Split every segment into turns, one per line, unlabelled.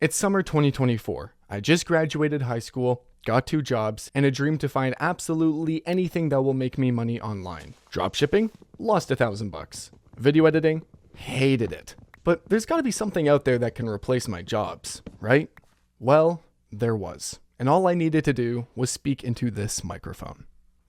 It's summer 2024. I just graduated high school, got 2 jobs, and a dream to find absolutely anything that will make me money online. Dropshipping? Lost $1,000. Video editing? Hated it. But there's gotta be something out there that can replace my jobs, right? Well, there was. And all I needed to do was speak into this microphone.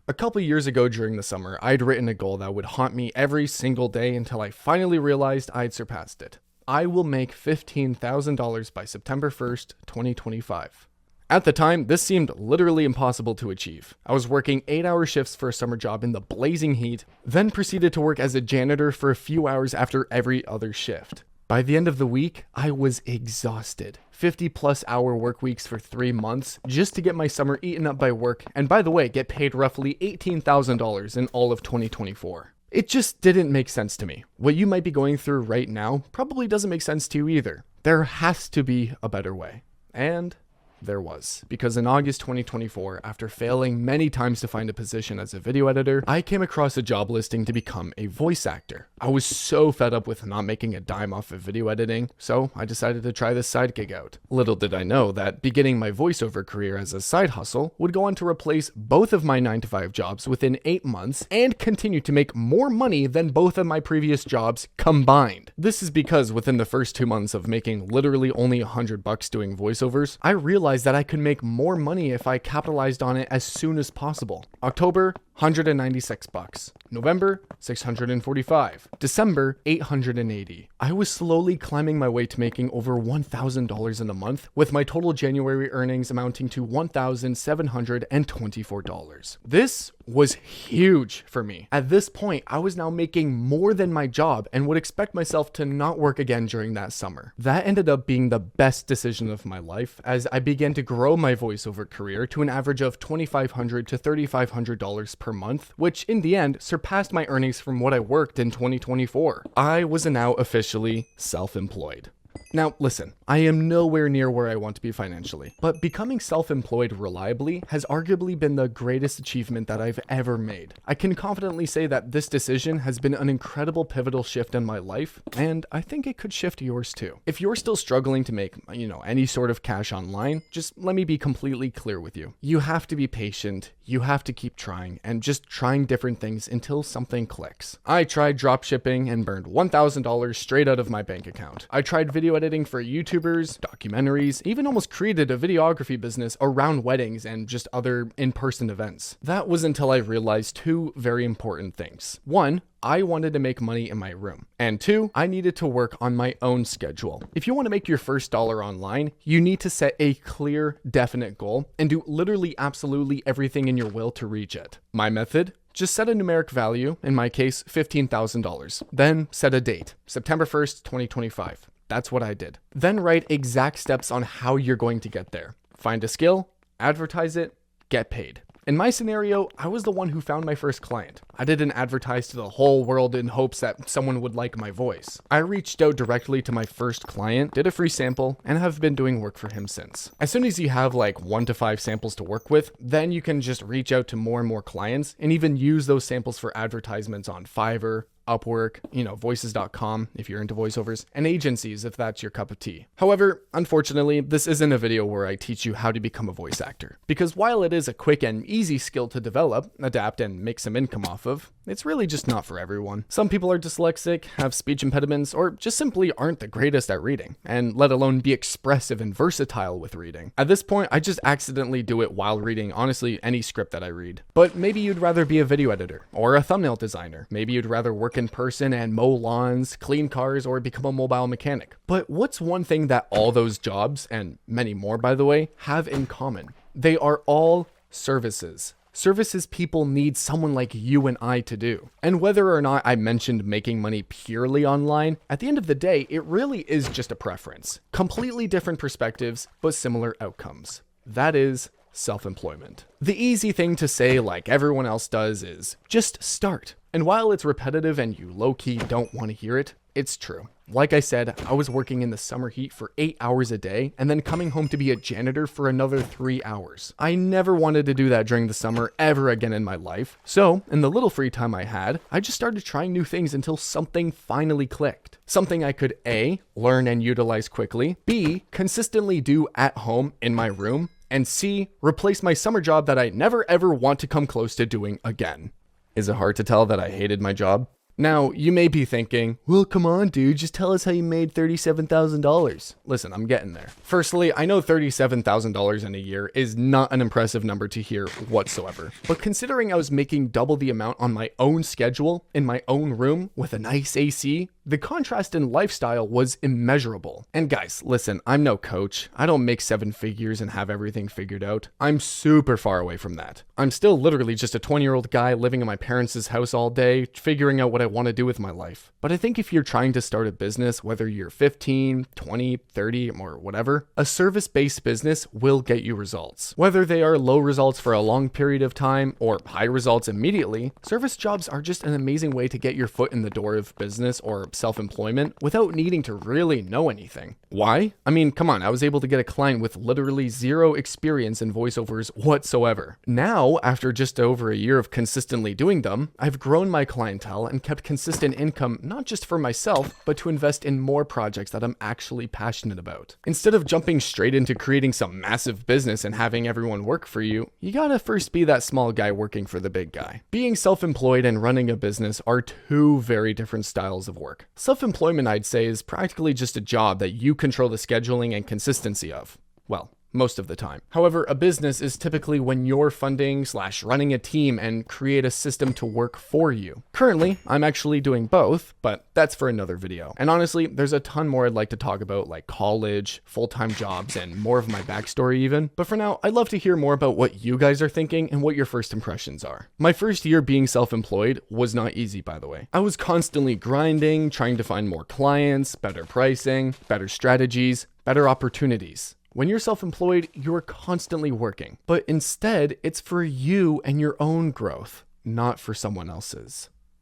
A couple years ago during the summer, I'd written a goal that would haunt me every single day until I finally realized I'd surpassed it. I will make $15,000 by September 1st, 2025. At the time, this seemed literally impossible to achieve. I was working 8-hour shifts for a summer job in the blazing heat, then proceeded to work as a janitor for a few hours after every other shift. By the end of the week, I was exhausted. 50+ hour work weeks for 3 months just to get my summer eaten up by work, and by the way, get paid roughly $18,000 in all of 2024. It just didn't make sense to me. What you might be going through right now probably doesn't make sense to you either. There has to be a better way. And there was. Because in August 2024, after failing many times to find a position as a video editor, I came across a job listing to become a voice actor. I was so fed up with not making a dime off of video editing, so I decided to try this side gig out. Little did I know that beginning my voiceover career as a side hustle would go on to replace both of my 9-to-5 jobs within 8 months and continue to make more money than both of my previous jobs combined. This is because within the first 2 months of making literally only $100 doing voiceovers, I realized that I could make more money if I capitalized on it as soon as possible. October, $196. November, $645. December, $880. I was slowly climbing my way to making over $1,000 in a month, with my total January earnings amounting to $1,724. This was huge for me. At this point, I was now making more than my job and would expect myself to not work again during that summer. That ended up being the best decision of my life, as I began to grow my voiceover career to an average of $2,500 to $3,500 per month, which in the end surpassed my earnings from what I worked in 2024. I was now officially self-employed. Now, listen, I am nowhere near where I want to be financially, but becoming self-employed reliably has arguably been the greatest achievement that I've ever made. I can confidently say that this decision has been an incredible pivotal shift in my life, and I think it could shift yours too. If you're still struggling to make, any sort of cash online, just let me be completely clear with you. You have to be patient, you have to keep trying, and just trying different things until something clicks. I tried dropshipping and burned $1,000 straight out of my bank account. I tried video editing for YouTubers, documentaries, even almost created a videography business around weddings and just other in-person events. That was until I realized 2 very important things. 1, I wanted to make money in my room. And 2, I needed to work on my own schedule. If you want to make your first dollar online, you need to set a clear, definite goal and do literally absolutely everything in your will to reach it. My method? Just set a numeric value, in my case, $15,000. Then set a date, September 1st, 2025. That's what I did. Then write exact steps on how you're going to get there. Find a skill, advertise it, get paid. In my scenario, I was the one who found my first client. I didn't advertise to the whole world in hopes that someone would like my voice. I reached out directly to my first client, did a free sample, and have been doing work for him since. As soon as you have like 1 to 5 samples to work with, then you can just reach out to more and more clients and even use those samples for advertisements on Fiverr, Upwork, voices.com if you're into voiceovers, and agencies if that's your cup of tea. However, unfortunately, this isn't a video where I teach you how to become a voice actor. Because while it is a quick and easy skill to develop, adapt, and make some income off of, it's really just not for everyone. Some people are dyslexic, have speech impediments, or just simply aren't the greatest at reading, and let alone be expressive and versatile with reading. At this point, I just accidentally do it while reading, honestly, any script that I read. But maybe you'd rather be a video editor, or a thumbnail designer. Maybe you'd rather work in person and mow lawns, clean cars, or become a mobile mechanic. But what's one thing that all those jobs, and many more by the way, have in common? They are all services. Services people need someone like you and I to do. And whether or not I mentioned making money purely online, at the end of the day, it really is just a preference. Completely different perspectives, but similar outcomes. That is self-employment. The easy thing to say, like everyone else does, is just start. And while it's repetitive and you low-key don't want to hear it, it's true. Like I said, I was working in the summer heat for 8 hours a day and then coming home to be a janitor for another 3 hours. I never wanted to do that during the summer ever again in my life. So, in the little free time I had, I just started trying new things until something finally clicked. Something I could A, learn and utilize quickly, B, consistently do at home in my room, and C, replace my summer job that I never ever want to come close to doing again. Is it hard to tell that I hated my job? Now, you may be thinking, well, come on, dude, just tell us how you made $37,000. Listen, I'm getting there. Firstly, I know $37,000 in a year is not an impressive number to hear whatsoever. But considering I was making double the amount on my own schedule, in my own room, with a nice AC, the contrast in lifestyle was immeasurable. And guys, listen, I'm no coach. I don't make 7 figures and have everything figured out. I'm super far away from that. I'm still literally just a 20-year-old guy living in my parents' house all day, figuring out what I want to do with my life. But I think if you're trying to start a business, whether you're 15, 20, 30, or whatever, a service-based business will get you results. Whether they are low results for a long period of time or high results immediately, service jobs are just an amazing way to get your foot in the door of business or self-employment without needing to really know anything. Why? I mean, come on, I was able to get a client with literally 0 experience in voiceovers whatsoever. Now, after just over a year of consistently doing them, I've grown my clientele and kept consistent income not just for myself, but to invest in more projects that I'm actually passionate about. Instead of jumping straight into creating some massive business and having everyone work for you, you gotta first be that small guy working for the big guy. Being self-employed and running a business are 2 very different styles of work. Self-employment, I'd say, is practically just a job that you control the scheduling and consistency of. Well, most of the time. However, a business is typically when you're funding/running a team and create a system to work for you. Currently, I'm actually doing both, but that's for another video. And honestly, there's a ton more I'd like to talk about, like college, full-time jobs, and more of my backstory even. But for now, I'd love to hear more about what you guys are thinking and what your first impressions are. My first year being self-employed was not easy, by the way. I was constantly grinding, trying to find more clients, better pricing, better strategies, better opportunities. When you're self-employed, you're constantly working, but instead it's for you and your own growth, not for someone else's.